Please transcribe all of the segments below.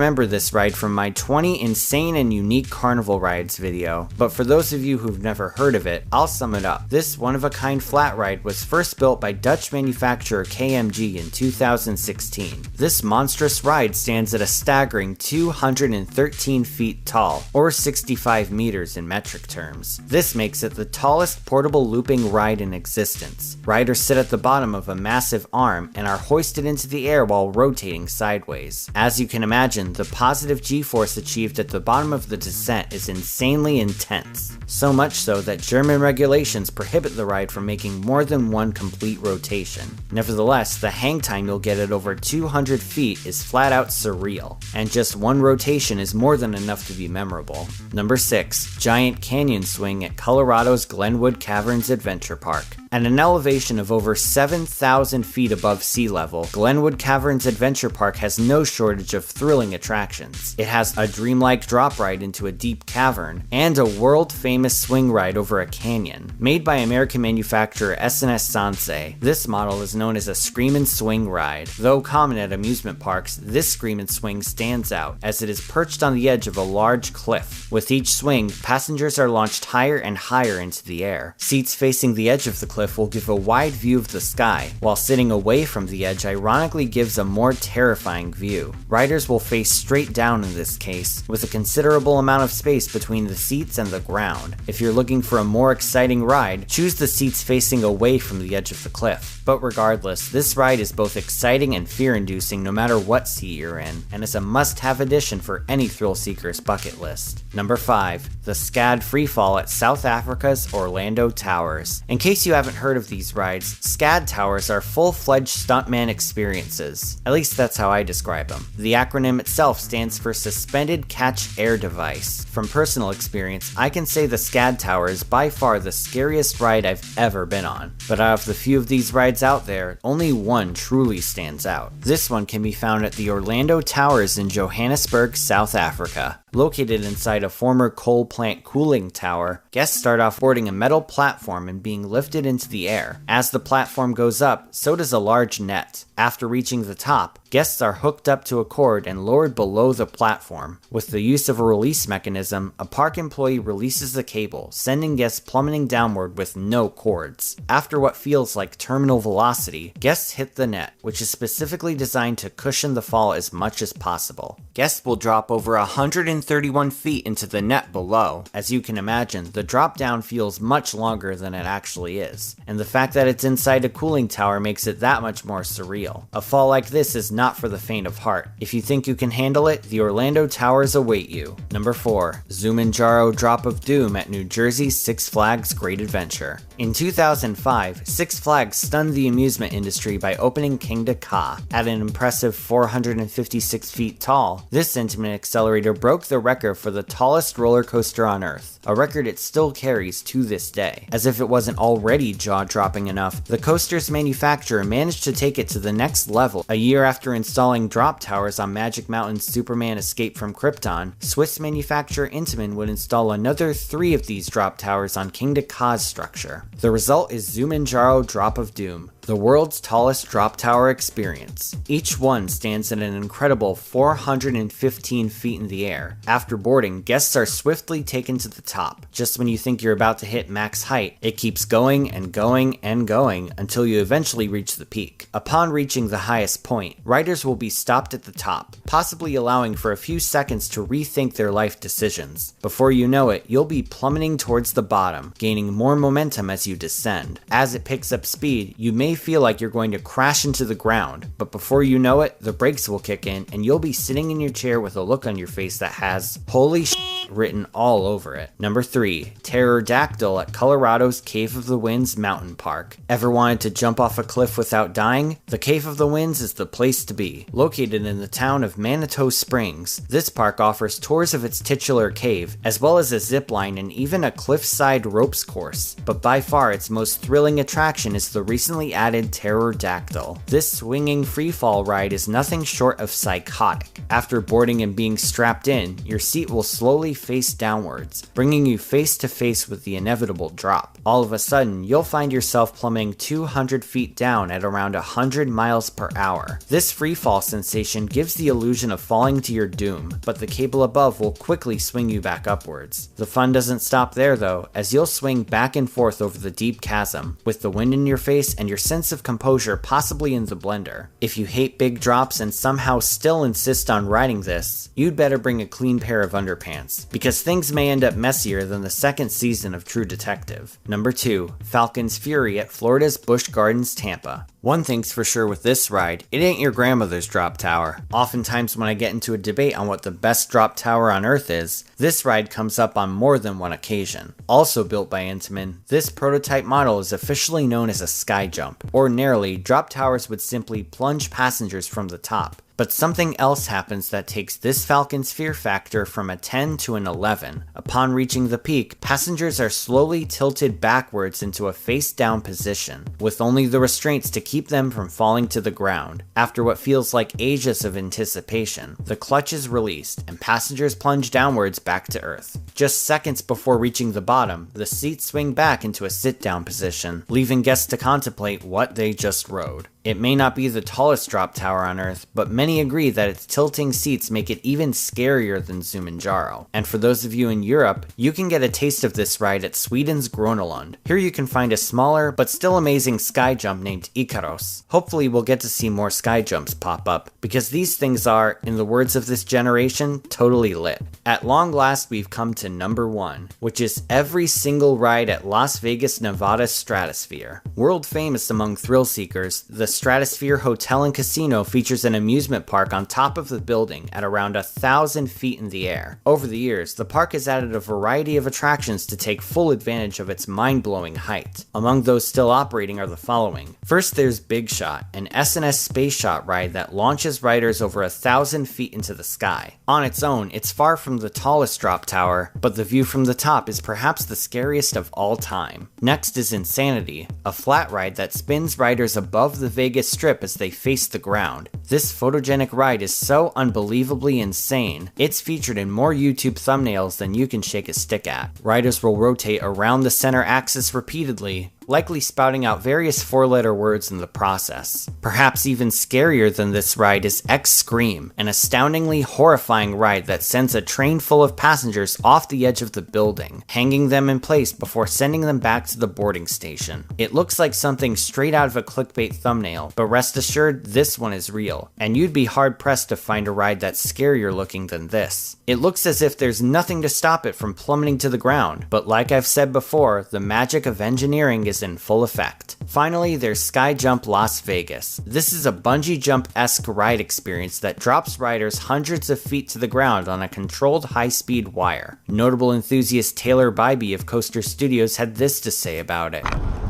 Remember this ride from my 20 insane and unique carnival rides video, but for those of you who've never heard of it, I'll sum it up. This one-of-a-kind flat ride was first built by Dutch manufacturer KMG in 2016. This monstrous ride stands at a staggering 213 feet tall, or 65 meters in metric terms. This makes it the tallest portable looping ride in existence. Riders sit at the bottom of a massive arm and are hoisted into the air while rotating sideways. As you can imagine, the positive G-force achieved at the bottom of the descent is insanely intense. So much so that German regulations prohibit the ride from making more than one complete rotation. Nevertheless, the hang time you'll get at over 200 feet is flat out surreal, and just one rotation is more than enough to be memorable. Number 6. Giant Canyon Swing at Colorado's Glenwood Caverns Adventure Park. At an elevation of over 7,000 feet above sea level, Glenwood Caverns Adventure Park has no shortage of thrilling attractions. It has a dreamlike drop ride into a deep cavern, and a world-famous swing ride over a canyon. Made by American manufacturer S&S Sansei, this model is known as a Scream and Swing ride. Though common at amusement parks, this Scream and Swing stands out, as it is perched on the edge of a large cliff. With each swing, passengers are launched higher and higher into the air. Seats facing the edge of the cliff will give a wide view of the sky, while sitting away from the edge ironically gives a more terrifying view. Riders will face straight down in this case, with a considerable amount of space between the seats and the ground. If you're looking for a more exciting ride, choose the seats facing away from the edge of the cliff. But regardless, this ride is both exciting and fear-inducing no matter what seat you're in, and is a must-have addition for any thrill seeker's bucket list. Number 5. The SCAD Freefall at South Africa's Orlando Towers. In case you haven't heard of these rides, SCAD towers are full-fledged stuntman experiences. At least that's how I describe them. The acronym itself stands for Suspended Catch Air Device. From personal experience, I can say the SCAD tower is by far the scariest ride I've ever been on. But out of the few of these rides out there, only one truly stands out. This one can be found at the Orlando Towers in Johannesburg, South Africa. Located inside a former coal plant cooling tower, guests start off boarding a metal platform and being lifted into the air. As the platform goes up, so does a large net. After reaching the top, guests are hooked up to a cord and lowered below the platform. With the use of a release mechanism, a park employee releases the cable, sending guests plummeting downward with no cords. After what feels like terminal velocity, guests hit the net, which is specifically designed to cushion the fall as much as possible. Guests will drop over 131 feet into the net below. As you can imagine, the drop down feels much longer than it actually is, and the fact that it's inside a cooling tower makes it that much more surreal. A fall like this is not for the faint of heart. If you think you can handle it, the Orlando Towers await you. Number 4. Zumanjaro Drop of Doom at New Jersey's Six Flags Great Adventure. In 2005, Six Flags stunned the amusement industry by opening Kingda Ka. At an impressive 456 feet tall, this intimate accelerator broke the record for the tallest roller coaster on Earth, a record it still carries to this day. As if it wasn't already jaw-dropping enough, the coaster's manufacturer managed to take it to the next level. A year after installing drop towers on Magic Mountain's Superman Escape from Krypton, Swiss manufacturer Intamin would install another 3 of these drop towers on Kingda Ka's structure. The result is Zumanjaro Drop of Doom, the world's tallest drop tower experience. Each one stands at an incredible 415 feet in the air. After boarding, guests are swiftly taken to the top. Just when you think you're about to hit max height, it keeps going and going and going until you eventually reach the peak. Upon reaching the highest point, riders will be stopped at the top, possibly allowing for a few seconds to rethink their life decisions. Before you know it, you'll be plummeting towards the bottom, gaining more momentum as you descend. As it picks up speed, you may feel like you're going to crash into the ground, but before you know it, the brakes will kick in and you'll be sitting in your chair with a look on your face that has "Holy shit" written all over it. Number 3. Pterodactyl at Colorado's Cave of the Winds Mountain Park. Ever wanted to jump off a cliff without dying? The Cave of the Winds is the place to be. Located in the town of Manitou Springs, this park offers tours of its titular cave, as well as a zip line and even a cliffside ropes course. But by far its most thrilling attraction is the recently added Pterodactyl. This swinging freefall ride is nothing short of psychotic. After boarding and being strapped in, your seat will slowly face downwards, bringing you face to face with the inevitable drop. All of a sudden, you'll find yourself plummeting 200 feet down at around 100 miles per hour. This freefall sensation gives the illusion of falling to your doom, but the cable above will quickly swing you back upwards. The fun doesn't stop there though, as you'll swing back and forth over the deep chasm, with the wind in your face and your sense of composure possibly in the blender. If you hate big drops and somehow still insist on riding this, you'd better bring a clean pair of underpants, because things may end up messier than the second season of True Detective. Number 2. Falcon's Fury at Florida's Busch Gardens, Tampa. One thing's for sure with this ride, it ain't your grandmother's drop tower. Oftentimes when I get into a debate on what the best drop tower on earth is, this ride comes up on more than one occasion. Also built by Intamin, this prototype model is officially known as a sky jump. Ordinarily, drop towers would simply plunge passengers from the top. But something else happens that takes this Falcon's fear factor from a 10 to an 11. Upon reaching the peak, passengers are slowly tilted backwards into a face-down position, with only the restraints to keep them from falling to the ground. After what feels like ages of anticipation, the clutch is released, and passengers plunge downwards back to earth. Just seconds before reaching the bottom, the seats swing back into a sit-down position, leaving guests to contemplate what they just rode. It may not be the tallest drop tower on Earth, but many agree that its tilting seats make it even scarier than Zumanjaro. And for those of you in Europe, you can get a taste of this ride at Sweden's Gronelund. Here you can find a smaller, but still amazing sky jump named Ikaros. Hopefully we'll get to see more sky jumps pop up, because these things are, in the words of this generation, totally lit. At long last we've come to number 1, which is every single ride at Las Vegas, Nevada's Stratosphere. World famous among thrill seekers, the Stratosphere Hotel and Casino features an amusement park on top of the building at around 1,000 feet in the air. Over the years, the park has added a variety of attractions to take full advantage of its mind-blowing height. Among those still operating are the following. First, there's Big Shot, an S&S space shot ride that launches riders over 1,000 feet into the sky. On its own, it's far from the tallest drop tower, but the view from the top is perhaps the scariest of all time. Next is Insanity, a flat ride that spins riders above the Vegas Strip as they face the ground. This photogenic ride is so unbelievably insane, it's featured in more YouTube thumbnails than you can shake a stick at. Riders will rotate around the center axis repeatedly, likely spouting out various 4-letter words in the process. Perhaps even scarier than this ride is X-Scream, an astoundingly horrifying ride that sends a train full of passengers off the edge of the building, hanging them in place before sending them back to the boarding station. It looks like something straight out of a clickbait thumbnail, but rest assured this one is real, and you'd be hard-pressed to find a ride that's scarier looking than this. It looks as if there's nothing to stop it from plummeting to the ground, but like I've said before, the magic of engineering is in full effect. Finally, there's Sky Jump Las Vegas. This is a bungee jump-esque ride experience that drops riders hundreds of feet to the ground on a controlled high-speed wire. Notable enthusiast Taylor Bybee of Coaster Studios had this to say about it.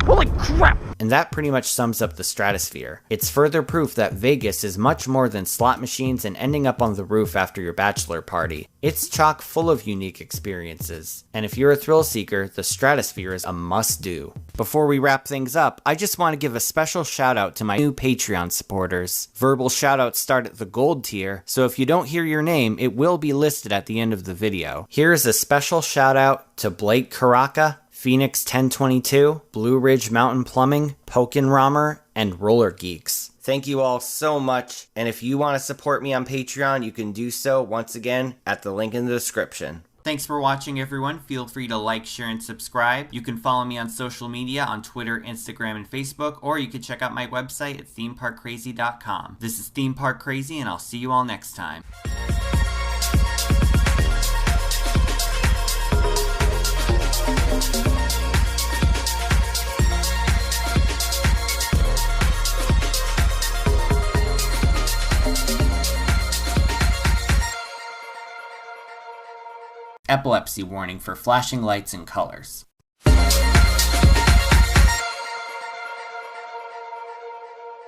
Holy crap! And that pretty much sums up the Stratosphere. It's further proof that Vegas is much more than slot machines and ending up on the roof after your bachelor party. It's chock full of unique experiences. And if you're a thrill seeker, the Stratosphere is a must-do. Before we wrap things up, I just want to give a special shout out to my new Patreon supporters. Verbal shoutouts start at the gold tier, so if you don't hear your name, it will be listed at the end of the video. Here's a special shout out to Blake Karaka, Phoenix 1022, Blue Ridge Mountain Plumbing, Pokenramer, and Roller Geeks. Thank you all so much, and if you want to support me on Patreon, you can do so once again at the link in the description. Thanks for watching, everyone. Feel free to like, share, and subscribe. You can follow me on social media on Twitter, Instagram, and Facebook, or you can check out my website at themeparkcrazy.com. This is Theme Park Crazy, and I'll see you all next time. Epilepsy warning for flashing lights and colors.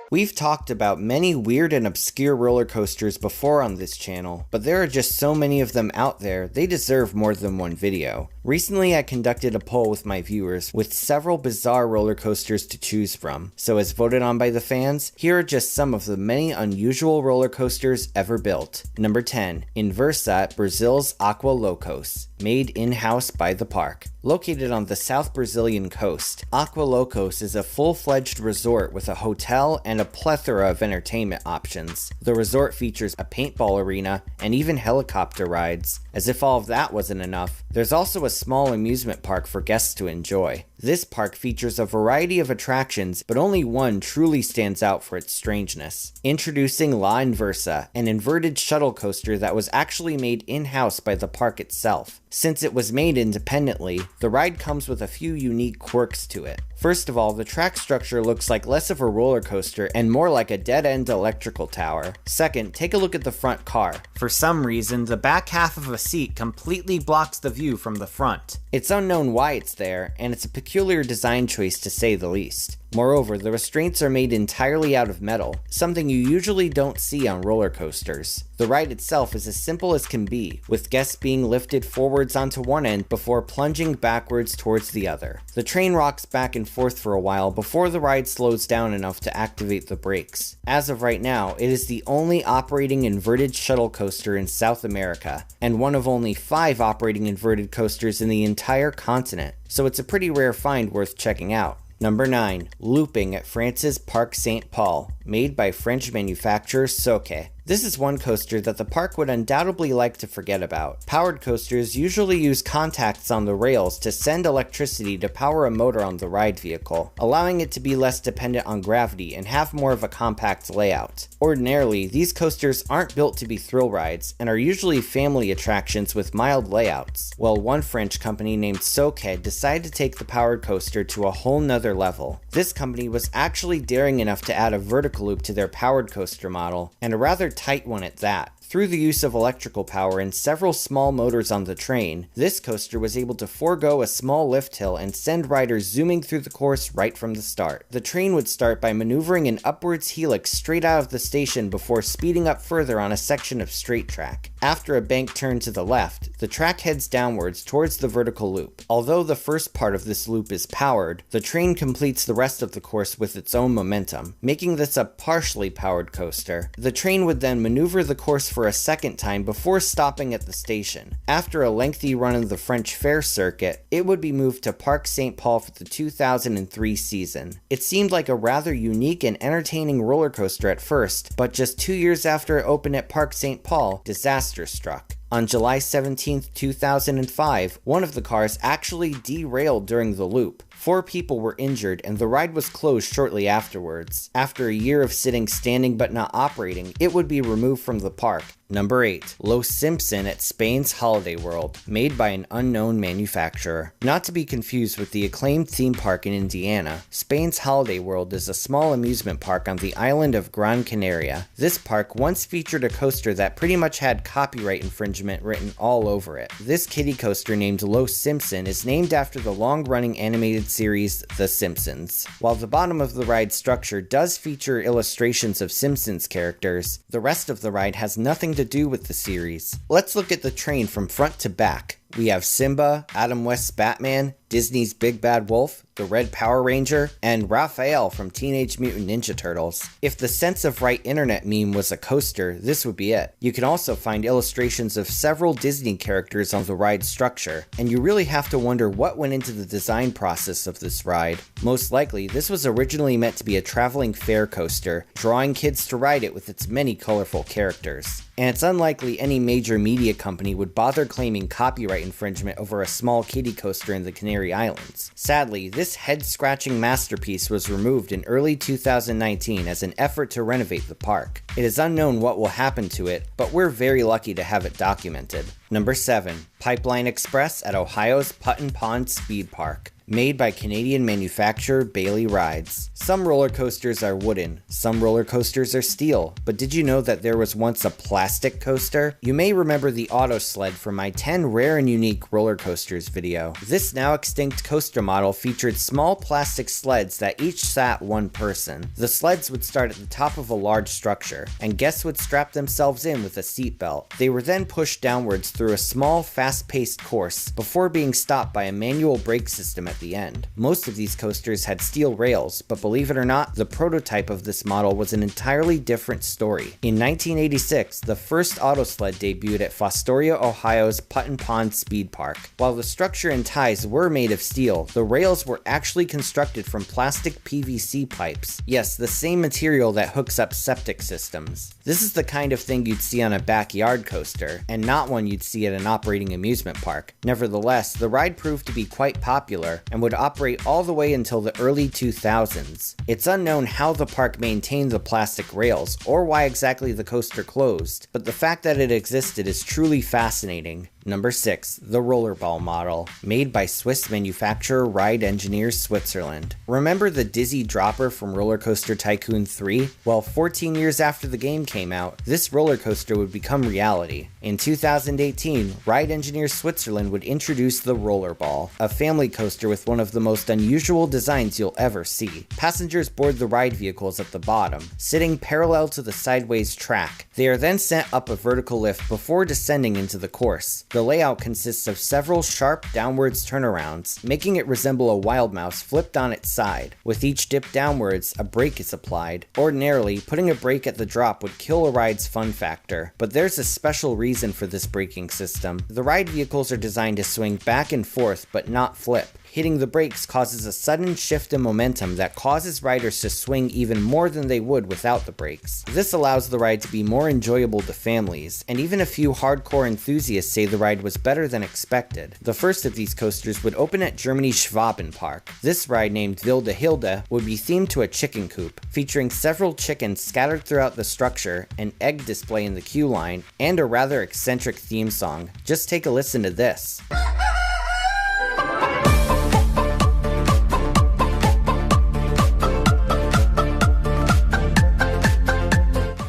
We've talked about many weird and obscure roller coasters before on this channel, but there are just so many of them out there, they deserve more than one video. Recently I conducted a poll with my viewers with several bizarre roller coasters to choose from, so as voted on by the fans, here are just some of the many unusual roller coasters ever built. Number 10. Inversa at Brazil's Aqua Locos. made in-house by the park. Located on the South Brazilian coast, Aqua Locos is a full-fledged resort with a hotel and a plethora of entertainment options. The resort features a paintball arena and even helicopter rides. As if all of that wasn't enough, there's also a small amusement park for guests to enjoy. This park features a variety of attractions, but only one truly stands out for its strangeness. Introducing La Inversa, an inverted shuttle coaster that was actually made in-house by the park itself. Since it was made independently, the ride comes with a few unique quirks to it. First of all, the track structure looks like less of a roller coaster and more like a dead-end electrical tower. Second, take a look at the front car. For some reason, the back half of a seat completely blocks the view from the front. It's unknown why it's there, and it's a peculiar design choice to say the least. Moreover, the restraints are made entirely out of metal, something you usually don't see on roller coasters. The ride itself is as simple as can be, with guests being lifted forwards onto one end before plunging backwards towards the other. The train rocks back and forth for a while before the ride slows down enough to activate the brakes. As of right now, it is the only operating inverted shuttle coaster in South America, and one of only 5 operating inverted coasters in the entire continent, so it's a pretty rare find worth checking out. Number 9. Looping at France's Parc Saint-Paul, made by French manufacturer Soke. This is one coaster that the park would undoubtedly like to forget about. Powered coasters usually use contacts on the rails to send electricity to power a motor on the ride vehicle, allowing it to be less dependent on gravity and have more of a compact layout. Ordinarily, these coasters aren't built to be thrill rides and are usually family attractions with mild layouts. Well, one French company named Soke decided to take the powered coaster to a whole nother level. This company was actually daring enough to add a vertical loop to their powered coaster model, and a rather tight one at that. Through the use of electrical power and several small motors on the train, this coaster was able to forego a small lift hill and send riders zooming through the course right from the start. The train would start by maneuvering an upwards helix straight out of the station before speeding up further on a section of straight track. After a bank turn to the left, the track heads downwards towards the vertical loop. Although the first part of this loop is powered, the train completes the rest of the course with its own momentum, making this a partially powered coaster. The train would then maneuver the course for a second time before stopping at the station. After a lengthy run of the French fair circuit, it would be moved to Parc Saint-Paul for the 2003 season. It seemed like a rather unique and entertaining roller coaster at first, but just 2 years after it opened at Parc Saint-Paul, disaster struck. On July 17, 2005, one of the cars actually derailed during the loop. 4 people were injured and the ride was closed shortly afterwards. After a year of sitting, standing, but not operating, it would be removed from the park. Number 8. Los Simpson at Spain's Holiday World, made by an unknown manufacturer. Not to be confused with the acclaimed theme park in Indiana, Spain's Holiday World is a small amusement park on the island of Gran Canaria. This park once featured a coaster that pretty much had copyright infringement written all over it. This kiddie coaster named Los Simpson is named after the long-running animated series The Simpsons. While the bottom of the ride structure does feature illustrations of Simpsons characters, the rest of the ride has nothing to do with the series. Let's look at the train from front to back. We have Simba, Adam West's Batman, Disney's Big Bad Wolf, the Red Power Ranger, and Raphael from Teenage Mutant Ninja Turtles. If the Sense of Right internet meme was a coaster, this would be it. You can also find illustrations of several Disney characters on the ride structure, and you really have to wonder what went into the design process of this ride. Most likely, this was originally meant to be a traveling fair coaster, drawing kids to ride it with its many colorful characters. And it's unlikely any major media company would bother claiming copyright infringement over a small kiddie coaster in the Canary Islands. Sadly, this head-scratching masterpiece was removed in early 2019 as an effort to renovate the park. It is unknown what will happen to it, but we're very lucky to have it documented. Number 7. Pipeline Express at Ohio's Putton Pond Speed Park, made by Canadian manufacturer Bailey Rides. Some roller coasters are wooden, some roller coasters are steel, but did you know that there was once a plastic coaster? You may remember the Auto Sled from my 10 rare and unique roller coasters video. This now extinct coaster model featured small plastic sleds that each sat one person. The sleds would start at the top of a large structure, and guests would strap themselves in with a seatbelt. They were then pushed downwards through a small, fast fast-paced course before being stopped by a manual brake system at the end. Most of these coasters had steel rails, but believe it or not, the prototype of this model was an entirely different story. In 1986, the first autosled debuted at Fostoria, Ohio's Putton Pond Speed Park. While the structure and ties were made of steel, the rails were actually constructed from plastic PVC pipes. Yes, the same material that hooks up septic systems. This is the kind of thing you'd see on a backyard coaster, and not one you'd see at an operating amusement park. Nevertheless, the ride proved to be quite popular and would operate all the way until the early 2000s. It's unknown how the park maintained the plastic rails, or why exactly the coaster closed, but the fact that it existed is truly fascinating. Number 6. The Rollerball model, made by Swiss manufacturer Ride Engineers Switzerland. Remember the dizzy dropper from Roller Coaster Tycoon 3? Well, 14 years after the game came out, this roller coaster would become reality. In 2018, Ride Engineers Switzerland would introduce the Rollerball, a family coaster with one of the most unusual designs you'll ever see. Passengers board the ride vehicles at the bottom, sitting parallel to the sideways track. They are then sent up a vertical lift before descending into the course. The layout consists of several sharp downwards turnarounds, making it resemble a wild mouse flipped on its side. With each dip downwards, a brake is applied. Ordinarily, putting a brake at the drop would kill a ride's fun factor, but there's a special reason for this braking system. The ride vehicles are designed to swing back and forth, but not flip. Hitting the brakes causes a sudden shift in momentum that causes riders to swing even more than they would without the brakes. This allows the ride to be more enjoyable to families, and even a few hardcore enthusiasts say the ride was better than expected. The first of these coasters would open at Germany's Schwaben Park. This ride, named Wilde Hilde, would be themed to a chicken coop, featuring several chickens scattered throughout the structure, an egg display in the queue line, and a rather eccentric theme song. Just take a listen to this.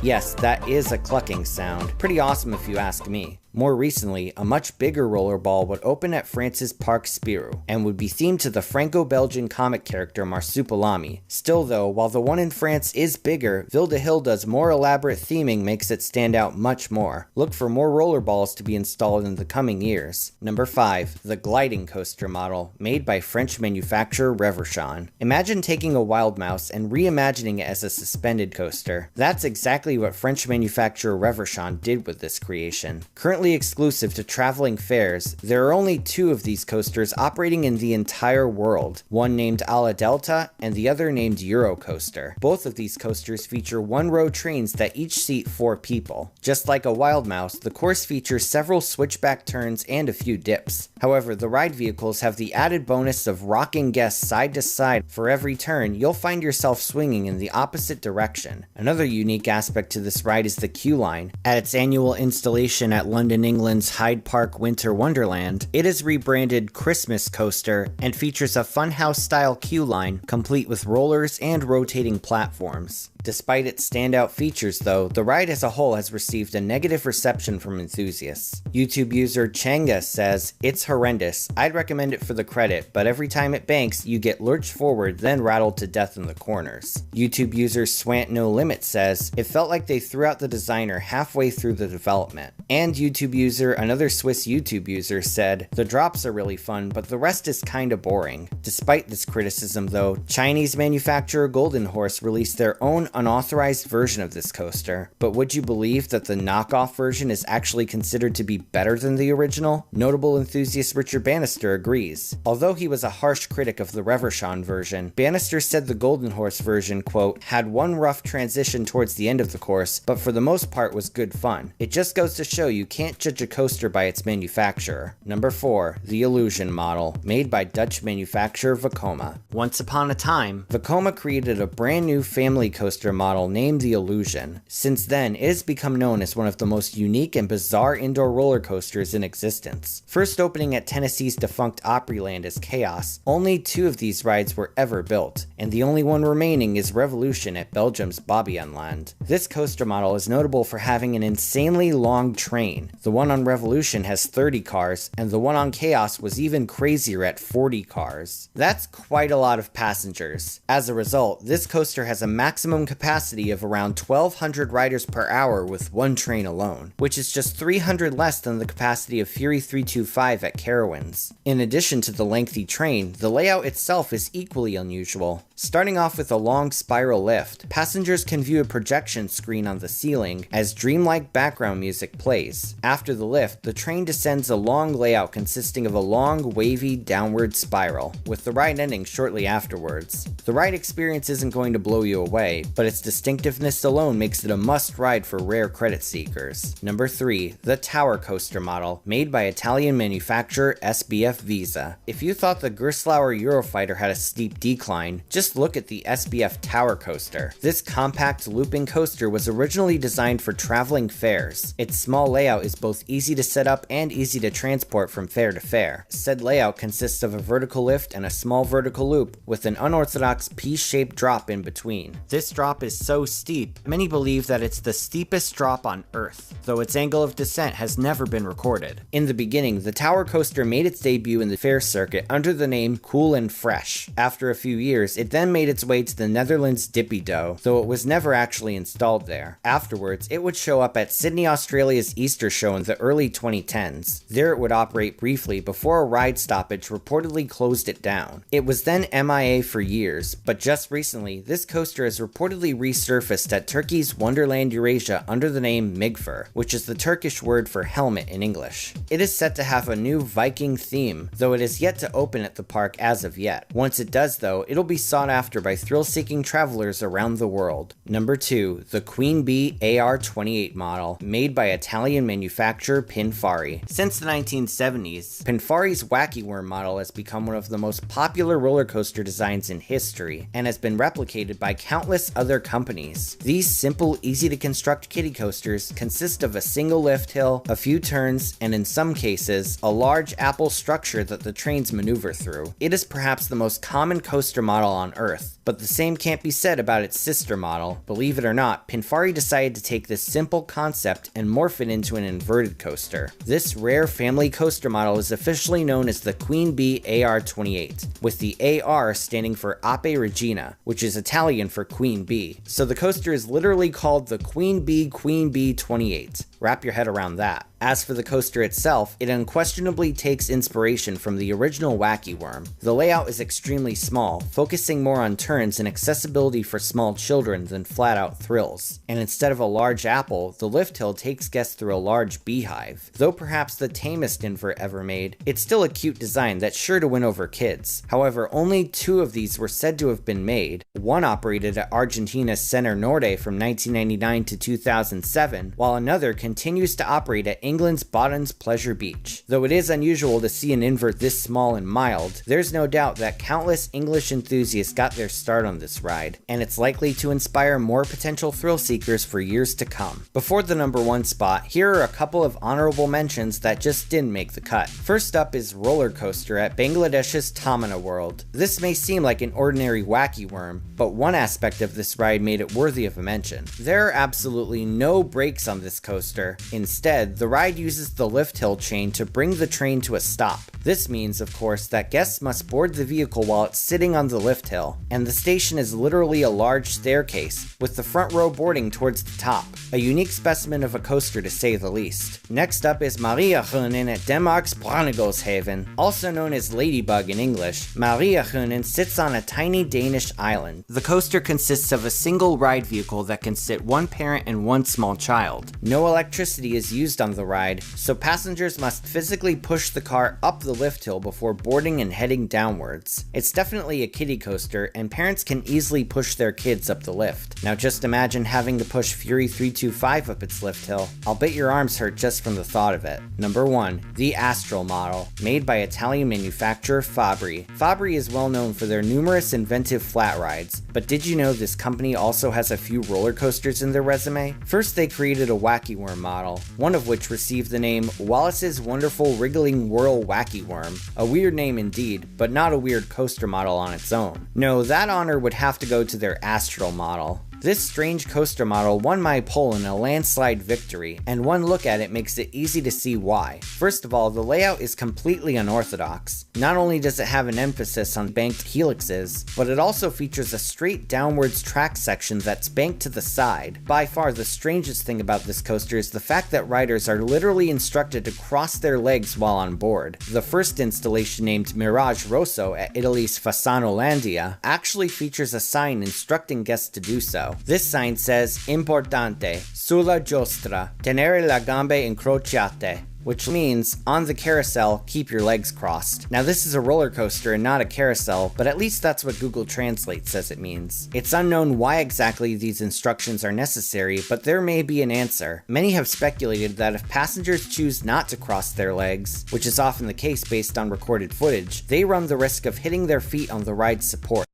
Yes, that is a clucking sound. Pretty awesome if you ask me. More recently, a much bigger rollerball would open at France's Parc Spirou, and would be themed to the Franco-Belgian comic character Marsupilami. Still though, while the one in France is bigger, Wilde Hilde's more elaborate theming makes it stand out much more. Look for more rollerballs to be installed in the coming years. Number 5. The Gliding Coaster model, made by French manufacturer Reverchon. Imagine taking a wild mouse and reimagining it as a suspended coaster. That's exactly what French manufacturer Reverchon did with this creation. Currently exclusive to traveling fairs, there are only 2 of these coasters operating in the entire world, one named Ala Delta and the other named Eurocoaster. Both of these coasters feature one-row trains that each seat 4 people. Just like a wild mouse, the course features several switchback turns and a few dips. However, the ride vehicles have the added bonus of rocking guests side to side. For every turn, you'll find yourself swinging in the opposite direction. Another unique aspect to this ride is the queue line. At its annual installation at London, England's Hyde Park Winter Wonderland, it is rebranded Christmas Coaster and features a funhouse-style queue line complete with rollers and rotating platforms. Despite its standout features though, the ride as a whole has received a negative reception from enthusiasts. YouTube user Changa says, "It's horrendous. I'd recommend it for the credit, but every time it banks, you get lurched forward, then rattled to death in the corners." YouTube user Swant No Limit says, "It felt like they threw out the designer halfway through the development." And another Swiss YouTube user said, "The drops are really fun, but the rest is kinda boring." Despite this criticism though, Chinese manufacturer Golden Horse released their own unauthorized version of this coaster. But would you believe that the knockoff version is actually considered to be better than the original? Notable enthusiast Richard Bannister agrees. Although he was a harsh critic of the Reverchon version, Bannister said the Golden Horse version, quote, "had one rough transition towards the end of the course, but for the most part was good fun. It just goes to show you can't judge a coaster by its manufacturer." Number 4. The Illusion model, made by Dutch manufacturer Vekoma. Once upon a time, Vekoma created a brand new family coaster model named the Illusion. Since then, it has become known as one of the most unique and bizarre indoor roller coasters in existence. First opening at Tennessee's defunct Opryland as Chaos, only 2 of these rides were ever built, and the only one remaining is Revolution at Belgium's Bobbejaanland. This coaster model is notable for having an insanely long train. The one on Revolution has 30 cars, and the one on Chaos was even crazier at 40 cars. That's quite a lot of passengers. As a result, this coaster has a maximum capacity of around 1,200 riders per hour with one train alone, which is just 300 less than the capacity of Fury 325 at Carowinds. In addition to the lengthy train, the layout itself is equally unusual. Starting off with a long spiral lift, passengers can view a projection screen on the ceiling as dreamlike background music plays. After the lift, the train descends a long layout consisting of a long, wavy, downward spiral, with the ride ending shortly afterwards. The ride experience isn't going to blow you away, but its distinctiveness alone makes it a must-ride for rare credit seekers. Number 3. The Tower Coaster model, made by Italian manufacturer SBF Visa. If you thought the Gerstlauer Eurofighter had a steep decline, just look at the SBF Tower Coaster. This compact looping coaster was originally designed for traveling fairs. Its small layout is both easy to set up and easy to transport from fair to fair. Said layout consists of a vertical lift and a small vertical loop, with an unorthodox P-shaped drop in between. This drop is so steep, many believe that it's the steepest drop on Earth, though its angle of descent has never been recorded. In the beginning, the Tower Coaster made its debut in the fair circuit under the name Cool and Fresh. After a few years, it then made its way to the Netherlands Dippy Dough, though it was never actually installed there. Afterwards, it would show up at Sydney, Australia's Easter show in the early 2010s. There it would operate briefly before a ride stoppage reportedly closed it down. It was then MIA for years, but just recently, this coaster has reportedly resurfaced at Turkey's Wonderland Eurasia under the name Migfer, which is the Turkish word for helmet in English. It is set to have a new Viking theme, though it is yet to open at the park as of yet. Once it does though, it'll be sought after by thrill-seeking travelers around the world. Number 2. The Queen Bee AR28 model, made by Italian manufacturer Pinfari. Since the 1970s, Pinfari's Wacky Worm model has become one of the most popular roller coaster designs in history, and has been replicated by countless other companies. These simple, easy-to-construct kiddie coasters consist of a single lift hill, a few turns, and in some cases, a large apple structure that the trains maneuver through. It is perhaps the most common coaster model on Earth, but the same can't be said about its sister model. Believe it or not, Pinfari decided to take this simple concept and morph it into an inverted coaster. This rare family coaster model is officially known as the Queen Bee AR28, with the AR standing for Ape Regina, which is Italian for Queen Bee. So the coaster is literally called the Queen Bee 28. Wrap your head around that. As for the coaster itself, it unquestionably takes inspiration from the original Wacky Worm. The layout is extremely small, focusing more on turns and accessibility for small children than flat-out thrills. And instead of a large apple, the lift hill takes guests through a large beehive. Though perhaps the tamest invert ever made, it's still a cute design that's sure to win over kids. However, only 2 of these were said to have been made. One operated at Argentina's Center Norte from 1999 to 2007, while another continues to operate at England's Botton's Pleasure Beach. Though it is unusual to see an invert this small and mild, there's no doubt that countless English enthusiasts got their start on this ride, and it's likely to inspire more potential thrill seekers for years to come. Before the number 1 spot, here are a couple of honorable mentions that just didn't make the cut. First up is Roller Coaster at Bangladesh's Tamana World. This may seem like an ordinary Wacky Worm, but one aspect of this ride made it worthy of a mention. There are absolutely no brakes on this coaster. Instead, the ride uses the lift hill chain to bring the train to a stop. This means, of course, that guests must board the vehicle while it's sitting on the lift hill, and the station is literally a large staircase, with the front row boarding towards the top. A unique specimen of a coaster to say the least. Next up is Mariahunen at Denmark's Brandegårdshaven. Also known as Ladybug in English, Mariahunen sits on a tiny Danish island. The coaster consists of a single ride vehicle that can sit one parent and one small child. No electricity is used on the ride, so passengers must physically push the car up the lift hill before boarding and heading downwards. It's definitely a kiddie coaster, and parents can easily push their kids up the lift. Now just imagine having to push Fury 325 up its lift hill. I'll bet your arms hurt just from the thought of it. Number 1. The Astral model, made by Italian manufacturer Fabri. Fabri is well known for their numerous inventive flat rides, but did you know this company also has a few roller coasters in their resume? First, they created a Wacky Worm model, one of which received the name Wallace's Wonderful Wriggling Whirl Wacky Worm. A weird name indeed, but not a weird coaster model on its own. No, that honor would have to go to their Astral model. This strange coaster model won my poll in a landslide victory, and one look at it makes it easy to see why. First of all, the layout is completely unorthodox. Not only does it have an emphasis on banked helixes, but it also features a straight downwards track section that's banked to the side. By far the strangest thing about this coaster is the fact that riders are literally instructed to cross their legs while on board. The first installation, named Mirage Rosso at Italy's Fasanolandia, actually features a sign instructing guests to do so. This sign says, "Importante, sulla giostra, tenere le gambe incrociate," which means, on the carousel, keep your legs crossed. Now this is a roller coaster and not a carousel, but at least that's what Google Translate says it means. It's unknown why exactly these instructions are necessary, but there may be an answer. Many have speculated that if passengers choose not to cross their legs, which is often the case based on recorded footage, they run the risk of hitting their feet on the ride's support.